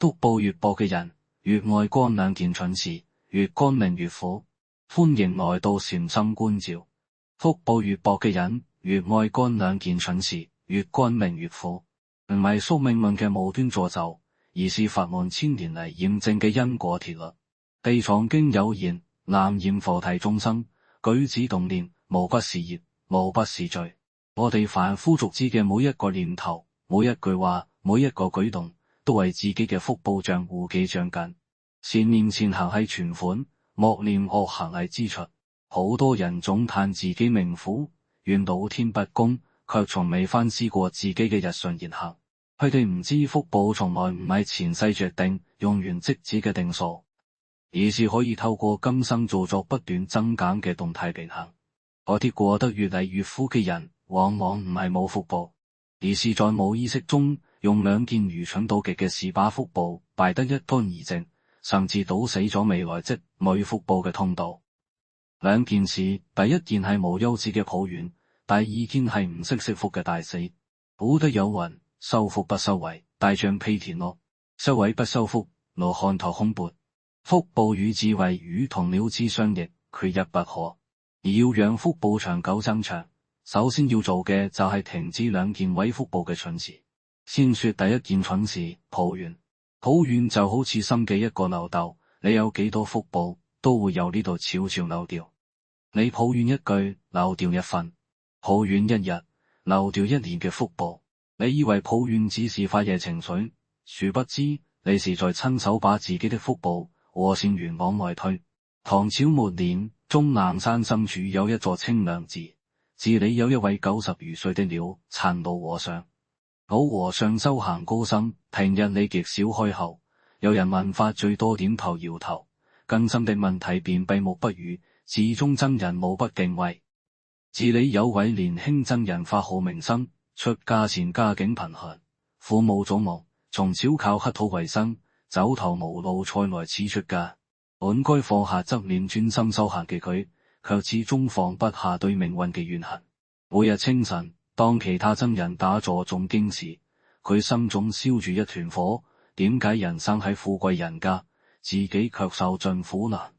腹部越薄嘅人，越愛幹兩件蠢事，越幹命越苦。歡迎來到禪心觀照。腹部越薄嘅人，越愛幹兩件蠢事，越幹命越苦。唔係宿命論嘅無端詛咒，而是佛門千年嚟驗證嘅因果鐵律。地藏經有言：南閻浮提眾生，舉止動念，無不是業，無不是罪。我哋凡夫俗子嘅每一個念頭、每一句話、每一個舉動，都為自己嘅腹部賬戶記賬緊。善念善行係存款，惡念惡行係支出。好多人總嘆自己命苦，怨老天不公，卻從未反思過自己嘅日常言行。佢哋唔知腹部從來唔係前世着定用完即止嘅定數，而是可以透過今生造作不斷增減嘅動態平衡。嗰啲過得越嚟越苦嘅人，往往唔係冇腹部，而是在冇意識中用兩件愚蠢到極嘅事把腹部敗得一乾二淨，甚至堵死咗未來積累腹部嘅通道。兩件事，第一件係無休止嘅抱怨，第二件係唔識惜福嘅大死。古德有云：修福不修為，大象披田螺；修為不修福，羅漢陀空缽。腹部與智慧如同鳥之相翼，缺一不可。而要讓腹部長久增長，首先要做嘅就係停止兩件毀腹部嘅蠢事。先說第一件蠢事，抱怨。抱怨就好似心嘅一個漏斗，你有幾多腹部，都會由呢度悄悄漏掉。你抱怨一句，漏掉一分；抱怨一日，漏掉一年嘅腹部。你以為抱怨只是發洩情緒，殊不知你是在親手把自己的腹部和善緣往外推。唐朝末年，終南山深處有一座清涼寺，寺裏有一位90餘歲的了殘老和尚。老和尚修行高深，平日里極少開口，有人問法最多點頭搖頭，更深的問題便閉目不語。寺中僧人無不敬畏。寺裏有位年輕僧人法號明生，出家前家境貧寒，父母早亡，從小靠乞討為生，走投無路才來此出家。本該放下執念專心修行嘅佢，卻始終放不下對命運嘅怨恨。每日清晨，當其他僧人打坐誦經時，佢心中燒住一團火。點解人生喺富貴人家，自己卻受盡苦難？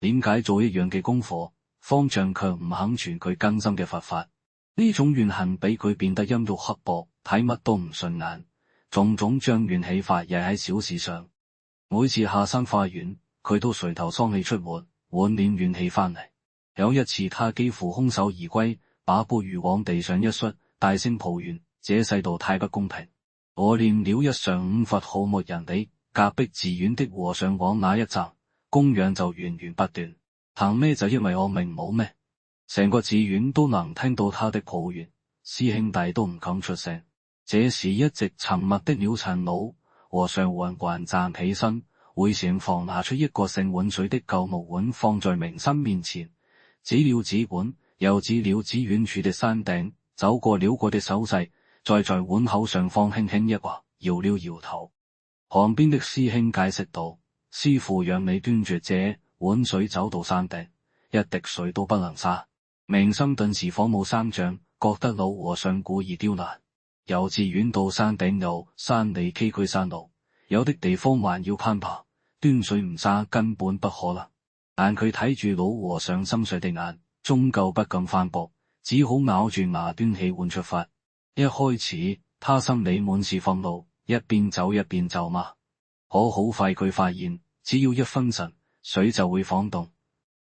點解做一樣嘅功課，方丈卻唔肯傳佢更深嘅佛法？呢種怨恨俾佢變得陰鬱刻薄，睇乜都唔順眼，種種將怨起發亦喺小事上。每次下山化緣，佢都垂頭喪氣出門，滿臉怨氣翻嚟。有一次，他幾乎空手而歸，把缽盂往地上一摔，大聲抱怨：這世道太不公平！我念了一上午佛號沒人理，隔壁寺院的和尚往那一站，供養就源源不斷。憑咩就因為我命冇咩？成個寺院都能聽到他的抱怨，師兄弟都唔敢出聲。這時一直沉默的了塵老和尚緩緩站起身，會禪房拿出一個盛碗水的舊木碗，放在明生面前，指了指碗，又指了指遠處的山頂，走過了過的手勢，再在碗口上方輕輕一劃，搖了搖頭。旁邊的師兄解釋道：師父讓你端住這碗水走到山頂，一滴水都不能灑。明心頓時火冒三丈，覺得老和尚故意刁難。由寺院到山頂有山里崎嶇山路，有的地方還要攀爬，端水唔灑根本不可能。但佢睇住老和尚深邃的眼，終究不敢反駁，只好咬住牙端起碗出發。一開始他心裏滿是憤怒，一邊走一邊咒罵。可好快佢發現，只要一分神，水就會晃動。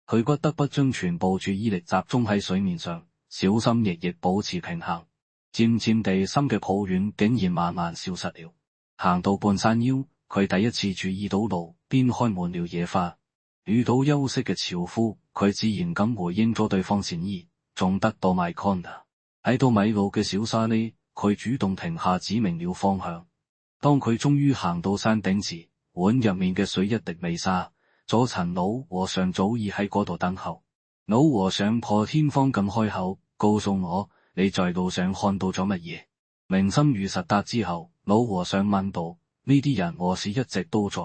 佢不得不將全部注意力集中喺水面上，小心翼翼保持平衡。漸漸地，心嘅抱怨竟然慢慢消失了。行到半山腰，佢第一次注意到路邊開滿了野花。遇到休息嘅樵夫，佢自然咁回應咗對方善意，仲得到埋 corner。喺到米路嘅小沙呢，佢主動停下，指明了方向。當佢終於行到山頂時，碗入面嘅水一滴未灑，左塵老和尚早已喺嗰度等候。老和尚破天荒咁開口，告訴我你在路上看到咗乜嘢？明心如實答之後，老和尚問道：呢啲人和事一直都在，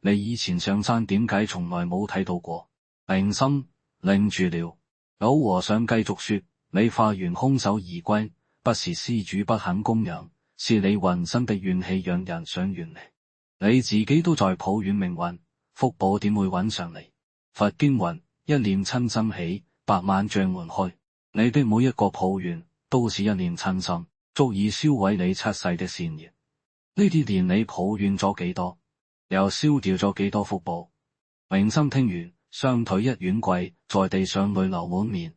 你以前上山點解從來冇睇到過？明心愣住了。老和尚繼續說：你化緣空手而歸，不是施主不肯供養，是你渾身的怨氣讓人想遠離。你自己都在抱怨命運，福報點會揾上嚟？佛經云：一念親心起，百萬障門開。你的每一個抱怨都是一念親心，足以燒毀你七世的善業。呢啲年你抱怨咗幾多，又燒掉咗幾多福報？明心聽完，雙腿一軟跪，在地上淚流滿面。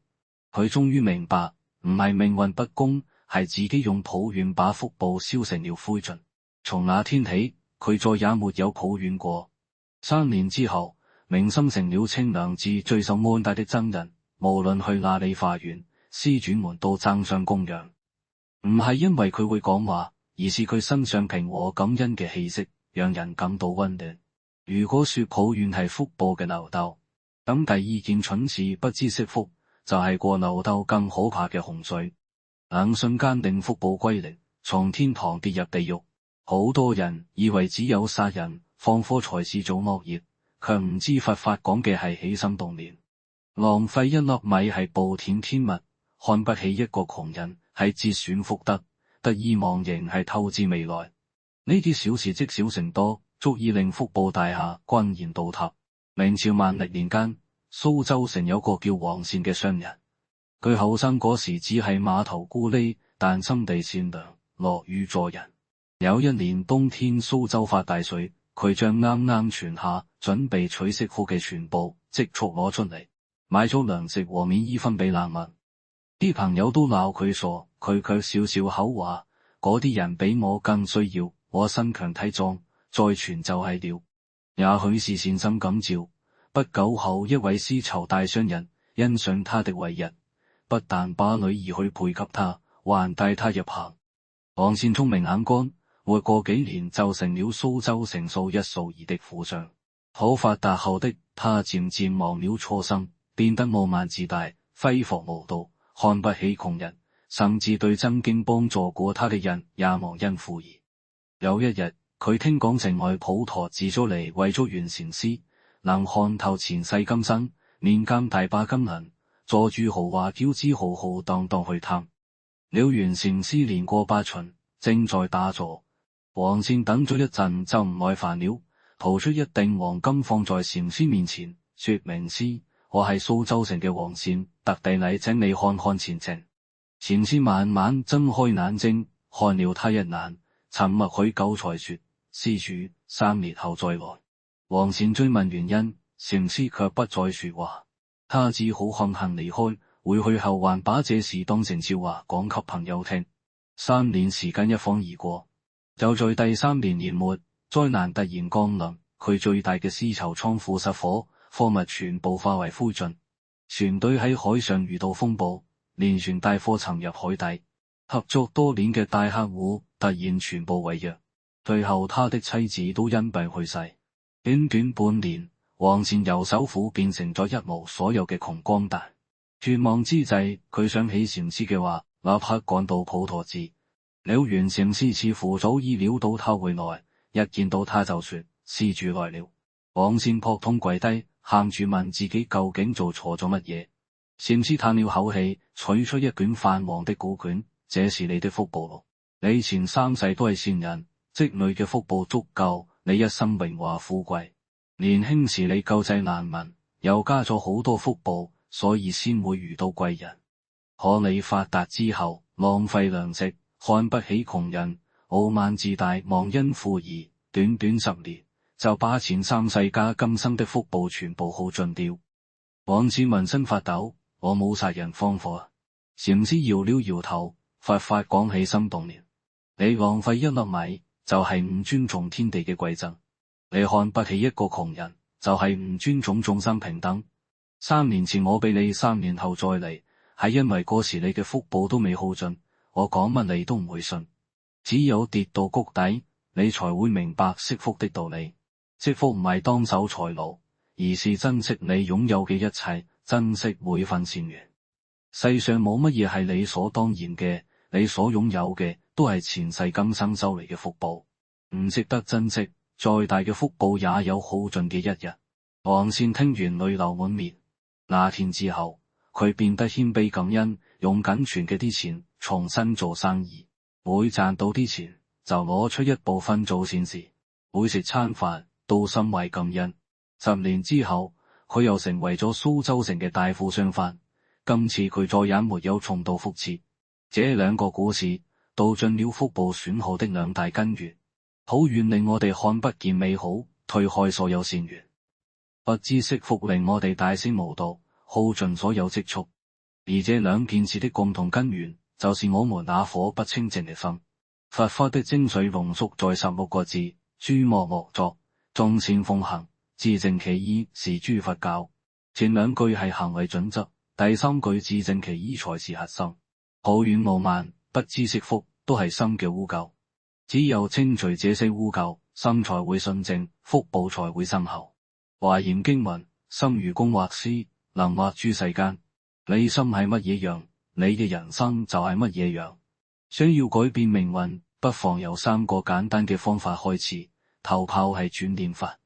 佢終於明白，唔係命運不公，係自己用抱怨把福報燒成了灰燼。從那天起，佢再也沒有抱怨過。3年之後，明心成了清涼寺最受愛戴的僧人，無論去哪裏化緣，施主們都爭相供養。唔係因為佢會講話，而是佢身上平和感恩嘅氣息，讓人感到溫暖。如果說抱怨係福報嘅漏斗，咁第二件蠢事不知惜福，就係過漏斗更可怕嘅洪水，兩瞬間令福報歸零，從天堂跌入地獄。好多人以為只有殺人放火才是做惡業，卻唔知佛法講嘅係起心動念。浪費一粒米係暴殄天物，看不起一個窮人係折損福德，得意忘形係透支未來。呢啲小事積少成多，足以令福報大廈轟然倒塌。明朝萬曆年間，蘇州城有個叫王善嘅商人，佢後生嗰時只係碼頭咕喱，但心地善良，樂於助人。有一年冬天，蘇州發大水，佢將啱啱存下準備娶媳婦嘅全部積蓄攞出嚟，買咗糧食和棉衣分俾難民。啲朋友都鬧佢傻，佢卻笑笑口話：嗰啲人比我更需要，我身強體壯，再傳就係了。也許是善心感召，不久後一位絲綢大商人欣賞他的為人，不但把女兒去配給他，還帶他入行。王善聰明眼光，活過幾年就成了蘇州城數一數二的富商。好發達後的他漸漸忘了初心，變得傲慢自大，揮霍無度，看不起窮人，甚至對曾經幫助過他的人也忘恩負義。有一日，佢聽講城外普陀寺咗嚟為咗袁禪師，能看透前世今生，面監大把金銀，坐住豪華轎子浩浩蕩蕩去探。了袁禪師年過8旬，正在打坐。王善等咗一陣就唔耐煩了，掏出一錠黃金放在禪師面前，說：明師，我係蘇州城嘅王善，特地嚟請你看看前程。禪師慢慢睜開眼睛，看了他一眼，沉默許久才說：施主，3年後再來。王善追問原因，禪師卻不再說話，他只好悻悻離開。回去後還把這事當成笑話講給朋友聽。3年時間一晃而過。就在第3年年末，災難突然降臨，佢最大嘅絲綢倉庫失火，貨物全部化為灰燼。船隊喺海上遇到風暴，連船帶貨沉入海底。合作多年嘅大客戶突然全部違約，最後他的妻子都因病去世。短短半年，王善由首富變成咗一無所有嘅窮光蛋。絕望之際，佢想起禪師嘅話，立刻趕到普陀寺。了緣禪師似乎早已料到他會來，一見到他就說：施主來了。王善撲通跪低，喊住問自己究竟做錯咗乜嘢。禪師嘆了口氣，取出一卷泛黃的古卷：這是你的福報咯，你前3世都係善人，積累嘅福報足夠你一生榮華富貴。年輕時你救濟難民，又加咗好多福報，所以先會遇到貴人。可你發達之後，浪費糧食，看不起窮人，傲慢自大，忘恩負義，短短10年就把前3世加今生的福報全部耗盡掉。王善渾身發抖：我冇殺人放火。禪師搖了搖頭：佛法講起心動念，你浪費一粒米就係唔尊重天地嘅饋贈，你看不起一個窮人就係唔尊重眾生平等。3年前我俾你3年後再嚟，係因為嗰時你嘅福報都未耗盡，我講乜你都唔會信。只有跌到谷底，你才會明白惜福的道理。積福唔係當守財奴，而是珍惜你擁有嘅一切，珍惜每份善緣。世上冇乜嘢係理所當然嘅，你所擁有嘅都係前世今生收嚟嘅福報，唔值得珍惜。再大嘅福報也有耗盡嘅一日。王善聽完淚流滿面。那天之後，佢變得謙卑感恩，用僅存嘅啲錢重新做生意，每賺到啲錢就攞出一部分做善事。每食餐飯都心懷感恩。10年之後，佢又成為咗蘇州城嘅大富商販。今次佢再也沒有重蹈覆轍。這兩個故事道盡了腹部損耗的兩大根源。抱怨令我哋看不見美好，推開所有善緣；不知惜福令我哋大肆無道，耗盡所有積蓄。而這兩件事的共同根源，就是我們那顆不清淨的心。佛法的精髓濃縮在16個字：諸惡莫作，眾善奉行，自正其意是諸佛教。前兩句係行為準則，第三句自正其意才是核心。抱怨傲慢，不知惜福，都係心嘅污垢。只有清除這些污垢，心才會純淨，福報才會深厚。華嚴經云：心如工畫師，能畫諸世間。你心係乜嘢樣，你嘅人生就係乜嘢樣。想要改變命運，不妨由3個簡單嘅方法開始。頭炮係轉念法。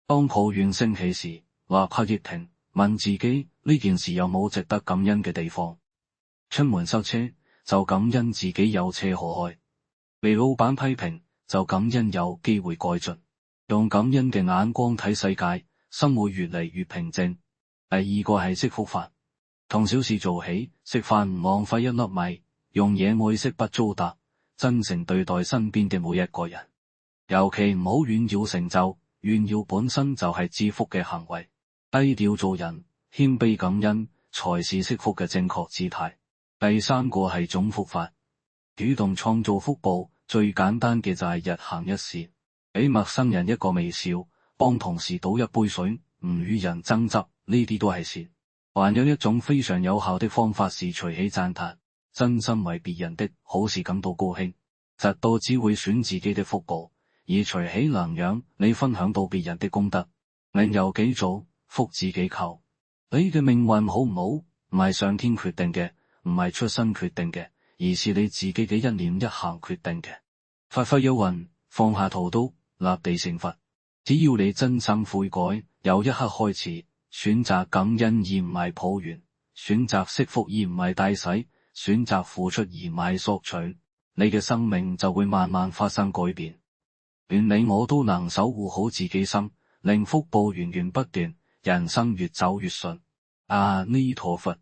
當抱怨升起時，立刻逆停，問自己呢件事有冇值得感恩嘅地方。出門塞車，就感恩自己有車可開。被老闆批評，就感恩有機會改進。用感恩嘅眼光睇世界，心會越嚟越平靜。第二個係惜福法，從小事做起，食飯唔浪費一粒米，用嘢愛惜不糟蹋，真誠對待身邊嘅每一個人。尤其唔好炫耀成就，炫耀本身就係致福嘅行為。低調做人，謙卑感恩，才是惜福嘅正確姿態。第三個係種福法，主動創造福報，最簡單嘅就係日行一善，俾陌生人一個微笑，幫同事倒一杯水，唔與人爭執，呢啲都係善。還有一種非常有效的方法是隨喜讚嘆，真心為別人的好事感到高興，嫉妒只會損自己的福報，而隨喜能讓你分享到別人的功德。命由己造，福自己求。你嘅命運好唔好，唔係上天決定嘅，唔係出身決定嘅，而是你自己嘅一念一行決定嘅。佛法有云：放下屠刀，立地成佛。只要你真心悔改，由一刻開始，選擇感恩而唔係抱怨，選擇惜福而唔係大洗，選擇付出而唔係索取，你嘅生命就會慢慢發生改變。願你我都能守護好自己心，令福報源源不斷，人生越走越順。阿彌陀佛。